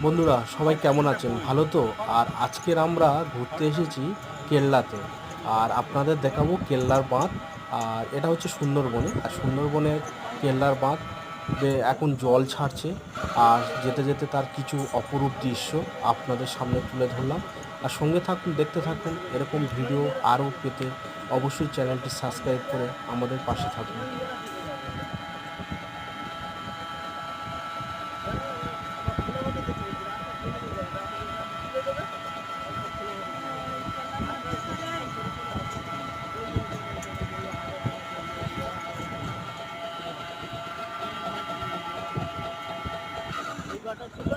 বন্ধুরা সবাই কেমন আছেন? ভালো তো? আর আজকের আমরা ঘুরতে এসেছি কেল্লাতে। আর আপনাদের দেখাবো কেল্লার বাঁধ। আর এটা হচ্ছে সুন্দরবনে। আর সুন্দরবনের কেল্লার বাঁধ এখন জল ছাড়ছে। আর যেতে যেতে তার কিছু অপরূপ দৃশ্য আপনাদের সামনে তুলে ধরলাম। আর সঙ্গে থাকুন, দেখতে থাকুন। এরকম ভিডিও আরও পেতে অবশ্যই চ্যানেলটি সাবস্ক্রাইব করে আমাদের পাশে থাকুন। এই বাটা ছিল